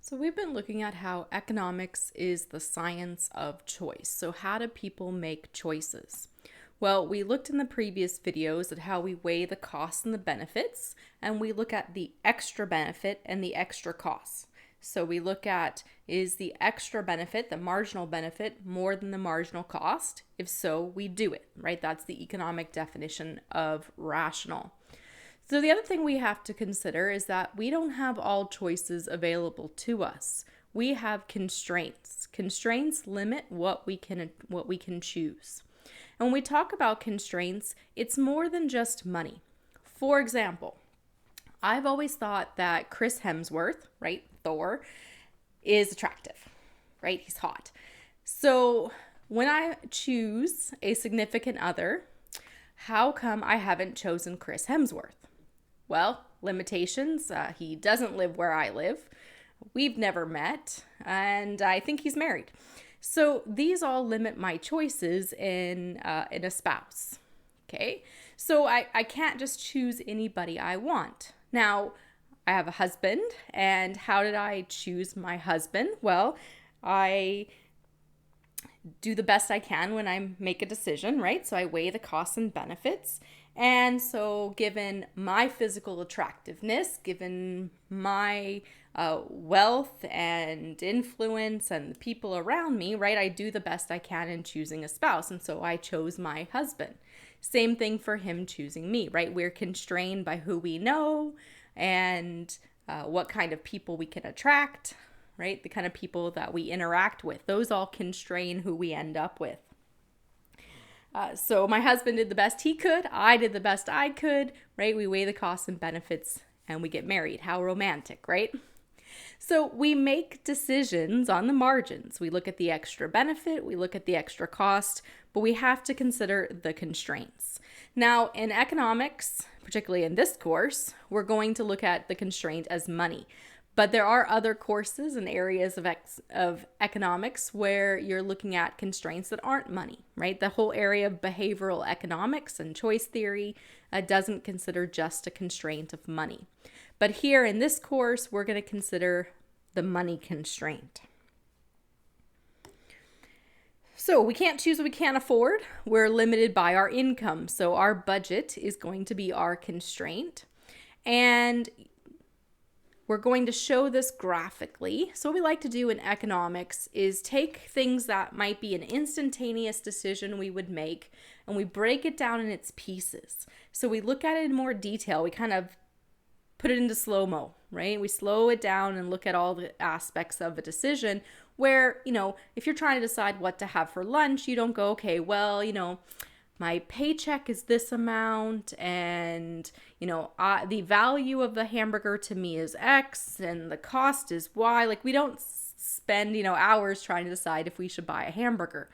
So we've been looking at how economics is the science of choice. So how do people make choices? Well, we looked in the previous videos at how we weigh the costs and the benefits, and we look at the extra benefit and the extra costs. So we look at, is the extra benefit, the marginal benefit, more than the marginal cost? If so, we do it, right? That's the economic definition of rational. So the other thing we have to consider is that we don't have all choices available to us. We have constraints. Constraints limit what we can choose. And when we talk about constraints, it's more than just money. For example, I've always thought that Chris Hemsworth, right, Thor, is attractive, right? He's hot. So when I choose a significant other, how come I haven't chosen Chris Hemsworth? Well, limitations. He doesn't live where I live. We've never met, and I think he's married. So these all limit my choices in a spouse. Okay, so I can't just choose anybody I want. Now, I have a husband, and how did I choose my husband? Well, I do the best I can when I make a decision, right? So I weigh the costs and benefits. And so given my physical attractiveness, given my wealth and influence and the people around me, right, I do the best I can in choosing a spouse. And so I chose my husband. Same thing for him choosing me, right? We're constrained by who we know and what kind of people we can attract, right? The kind of people that we interact with. Those all constrain who we end up with. So my husband did the best he could. I did the best I could, right? We weigh the costs and benefits and we get married. How romantic, right? So we make decisions on the margins. We look at the extra benefit, we look at the extra cost, but we have to consider the constraints. Now, in economics, particularly in this course, we're going to look at the constraint as money. But there are other courses and areas of economics where you're looking at constraints that aren't money, right? The whole area of behavioral economics and choice theory doesn't consider just a constraint of money. But here in this course, we're going to consider the money constraint. So we can't choose what we can't afford. We're limited by our income. So our budget is going to be our constraint. And we're going to show this graphically. So what we like to do in economics is take things that might be an instantaneous decision we would make and we break it down in its pieces. So we look at it in more detail. We kind of put it into slow-mo, right? We slow it down and look at all the aspects of a decision where, if you're trying to decide what to have for lunch, you don't go, okay, well, my paycheck is this amount and, the value of the hamburger to me is X and the cost is Y. Like we don't spend, hours trying to decide if we should buy a hamburger.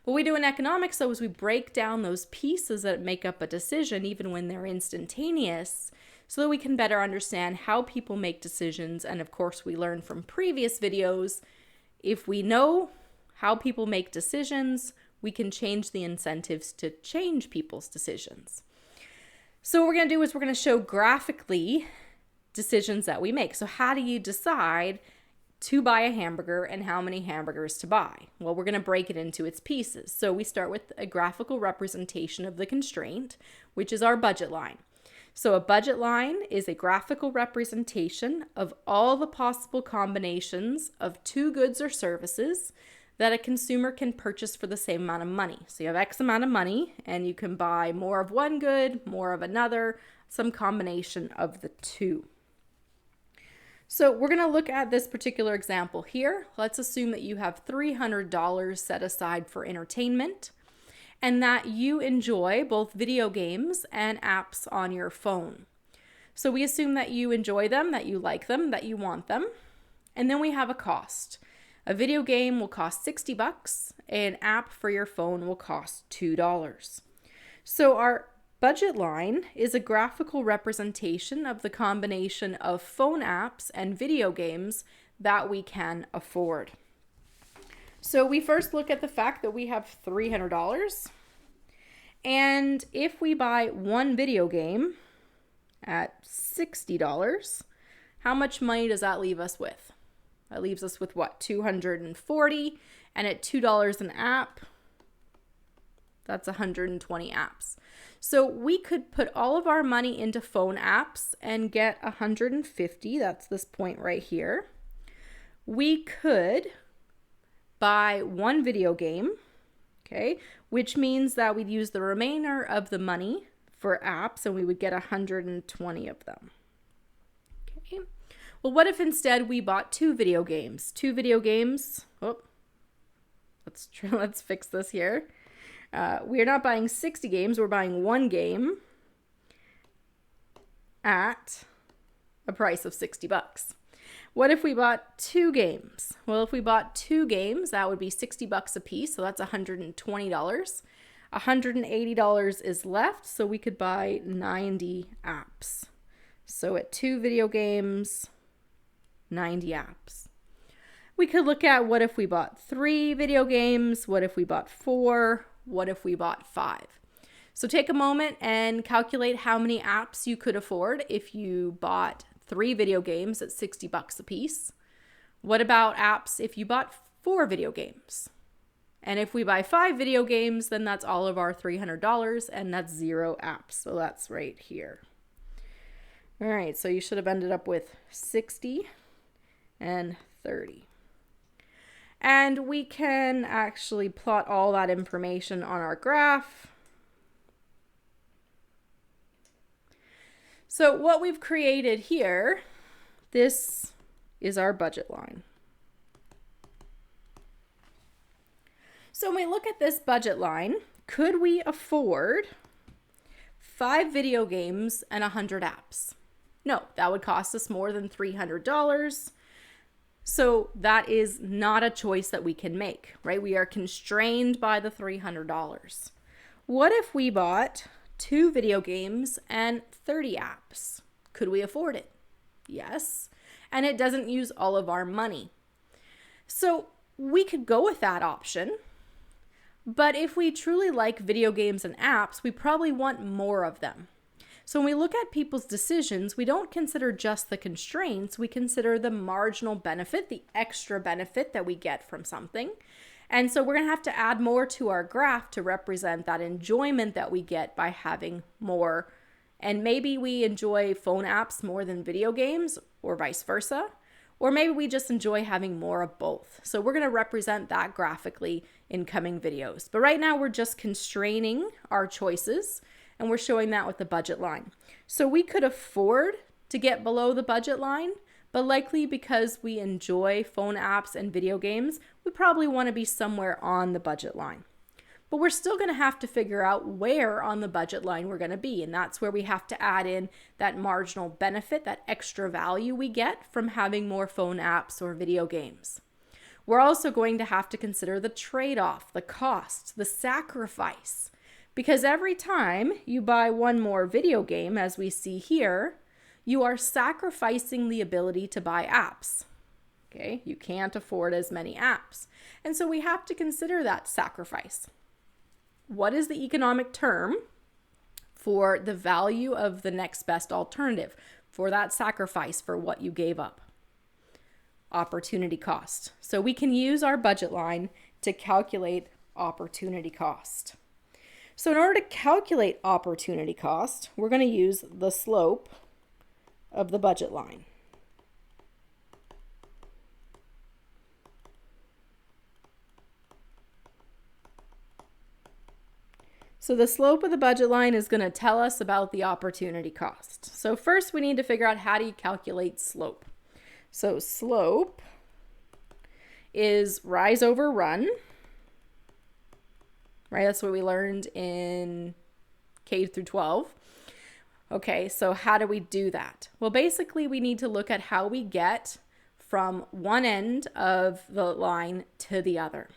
What we do in economics, though, is we break down those pieces that make up a decision, even when they're instantaneous, so that we can better understand how people make decisions. And of course, we learn from previous videos, if we know how people make decisions, we can change the incentives to change people's decisions. So what we're going to do is we're going to show graphically decisions that we make. So how do you decide to buy a hamburger and how many hamburgers to buy? Well, we're going to break it into its pieces. So we start with a graphical representation of the constraint, which is our budget line. So a budget line is a graphical representation of all the possible combinations of two goods or services that a consumer can purchase for the same amount of money. So you have X amount of money and you can buy more of one good, more of another, some combination of the two. So we're going to look at this particular example here. Let's assume that you have $300 set aside for entertainment and that you enjoy both video games and apps on your phone. So we assume that you enjoy them, that you like them, that you want them. And then we have a cost. A video game will cost $60. An app for your phone will cost $2. So our budget line is a graphical representation of the combination of phone apps and video games that we can afford. So we first look at the fact that we have $300. And if we buy one video game at $60, how much money does that leave us with? That leaves us with what, 240, and at $2 an app, that's 120 apps. So we could put all of our money into phone apps and get 150. That's this point right here. We could buy one video game, okay, which means that we'd use the remainder of the money for apps and we would get 120 of them. Okay. Well, what if instead we bought two video games? Two video games. Oh, let's fix this here. We're not buying 60 games. We're buying one game at a price of $60. What if we bought two games? Well, if we bought two games, that would be $60 a piece. So that's $120. $180 is left. So we could buy 90 apps. So at two video games, 90 apps. We could look at what if we bought three video games? What if we bought four? What if we bought five? So take a moment and calculate how many apps you could afford if you bought three video games at $60 a piece. What about apps if you bought four video games? And if we buy five video games, then that's all of our $300 and that's 0 apps. So that's right here. All right, so you should have ended up with 60 and 30. And we can actually plot all that information on our graph. So what we've created here, this is our budget line. So when we look at this budget line, could we afford 5 video games and 100 apps? No, that would cost us more than $300. So that is not a choice that we can make, right? We are constrained by the $300. What if we bought 2 video games and 30 apps? Could we afford it? Yes. And it doesn't use all of our money. So we could go with that option. But if we truly like video games and apps, we probably want more of them. So when we look at people's decisions, we don't consider just the constraints, we consider the marginal benefit, the extra benefit that we get from something. And so we're going to have to add more to our graph to represent that enjoyment that we get by having more. And maybe we enjoy phone apps more than video games or vice versa. Or maybe we just enjoy having more of both. So we're going to represent that graphically in coming videos. But right now we're just constraining our choices. And we're showing that with the budget line. So we could afford to get below the budget line, but likely because we enjoy phone apps and video games, we probably want to be somewhere on the budget line. But we're still going to have to figure out where on the budget line we're going to be. And that's where we have to add in that marginal benefit, that extra value we get from having more phone apps or video games. We're also going to have to consider the trade-off, the cost, the sacrifice. Because every time you buy one more video game, as we see here, you are sacrificing the ability to buy apps. Okay, you can't afford as many apps. And so we have to consider that sacrifice. What is the economic term for the value of the next best alternative, for that sacrifice for what you gave up? Opportunity cost. So we can use our budget line to calculate opportunity cost. So in order to calculate opportunity cost, we're going to use the slope of the budget line. So the slope of the budget line is going to tell us about the opportunity cost. So first we need to figure out, how do you calculate slope? So slope is rise over run. Right, that's what we learned in K through 12. Okay, so how do we do that? Well, basically we need to look at how we get from one end of the line to the other.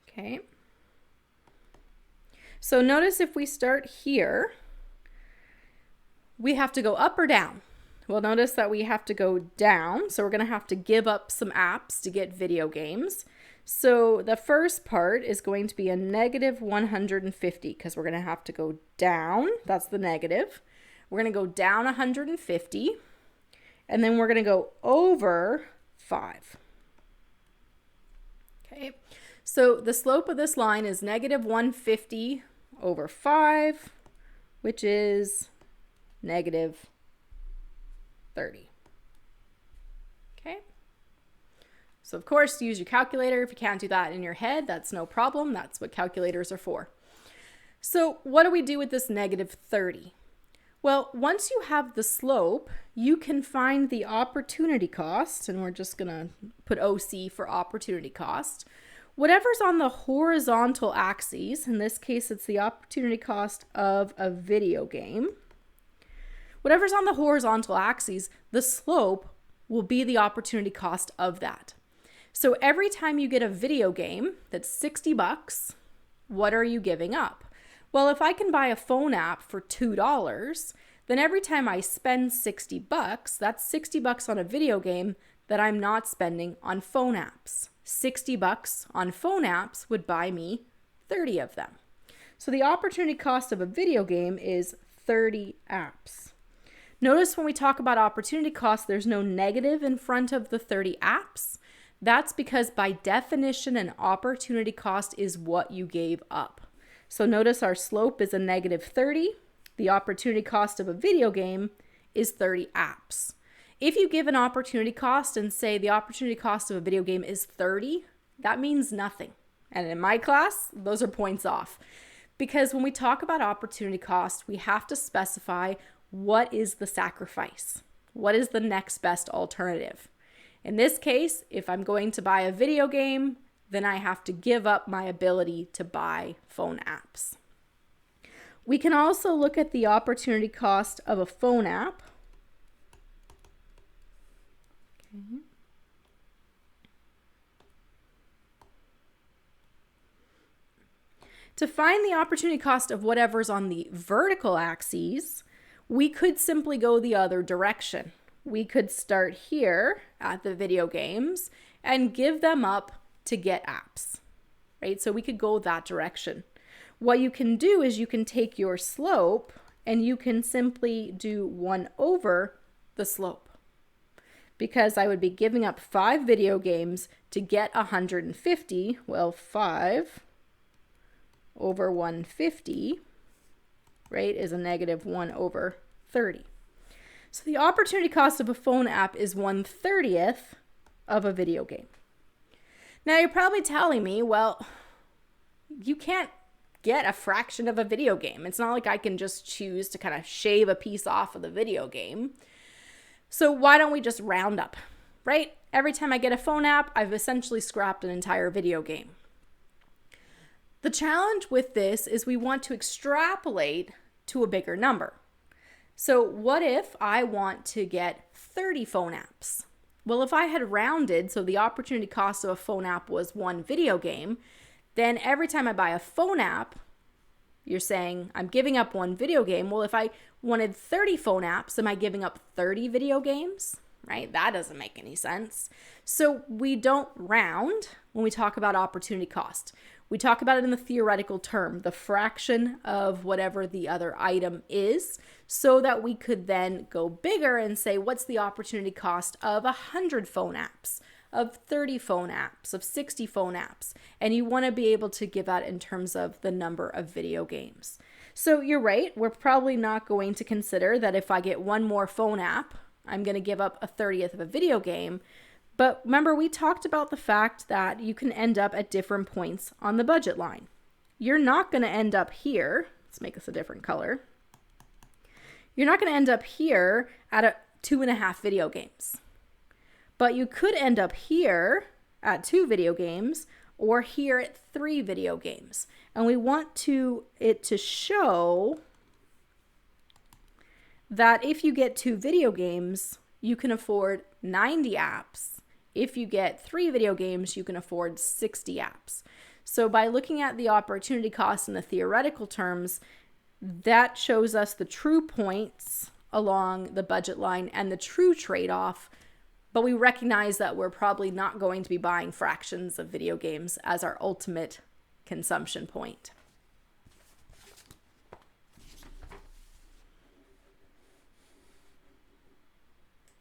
Okay. So notice if we start here, we have to go up or down. Well, notice that we have to go down. So we're going to have to give up some apps to get video games. So the first part is going to be a negative 150 because we're going to have to go down. That's the negative. We're going to go down 150. And then we're going to go over 5. Okay, so the slope of this line is negative 150 over 5, which is negative 30. Okay, so of course use your calculator. If you can't do that in your head, that's no problem. That's what calculators are for. So what do we do with this negative 30? Well, once you have the slope, you can find the opportunity cost, and we're just going to put OC for opportunity cost. Whatever's on the horizontal axis, in this case it's the opportunity cost of a video game. Whatever's on the horizontal axis, the slope will be the opportunity cost of that. So every time you get a video game that's 60 bucks, what are you giving up? Well, if I can buy a phone app for $2, then every time I spend 60 bucks, that's 60 bucks on a video game that I'm not spending on phone apps. 60 bucks on phone apps would buy me 30 of them. So the opportunity cost of a video game is 30 apps. Notice when we talk about opportunity cost, there's no negative in front of the 30 apps. That's because by definition, an opportunity cost is what you gave up. So notice our slope is a negative 30. The opportunity cost of a video game is 30 apps. If you give an opportunity cost and say the opportunity cost of a video game is 30, that means nothing. And in my class, those are points off. Because when we talk about opportunity cost, we have to specify what is the sacrifice? What is the next best alternative? In this case, if I'm going to buy a video game, then I have to give up my ability to buy phone apps. We can also look at the opportunity cost of a phone app. Okay. To find the opportunity cost of whatever's on the vertical axis, we could simply go the other direction. We could start here at the video games and give them up to get apps, right? So we could go that direction. What you can do is you can take your slope and you can simply do 1 over the slope, because I would be giving up 5 video games to get 150. Well, 5 over 150, right, is a negative 1 over 30. So the opportunity cost of a phone app is 1/30 of a video game. Now you're probably telling me, well, you can't get a fraction of a video game. It's not like I can just choose to kind of shave a piece off of the video game. So why don't we just round up, right? Every time I get a phone app, I've essentially scrapped an entire video game. The challenge with this is we want to extrapolate to a bigger number. So what if I want to get 30 phone apps? Well, if I had rounded, so the opportunity cost of a phone app was 1 video game, then every time I buy a phone app, you're saying I'm giving up 1 video game. Well, if I wanted 30 phone apps, am I giving up 30 video games? Right? That doesn't make any sense. So we don't round when we talk about opportunity cost. We talk about it in the theoretical term, the fraction of whatever the other item is, so that we could then go bigger and say, what's the opportunity cost of 100 phone apps, of 30 phone apps, of 60 phone apps? And you want to be able to give that in terms of the number of video games. So you're right, we're probably not going to consider that if I get 1 more phone app, I'm going to give up 1/30 of a video game. But remember, we talked about the fact that you can end up at different points on the budget line. You're not going to end up here. Let's make this a different color. You're not going to end up here at 2.5 video games. But you could end up here at 2 video games or here at 3 video games. And we want it to show that if you get 2 video games, you can afford 90 apps. If you get 3 video games, you can afford 60 apps. So by looking at the opportunity cost in the theoretical terms, that shows us the true points along the budget line and the true trade-off. But we recognize that we're probably not going to be buying fractions of video games as our ultimate consumption point.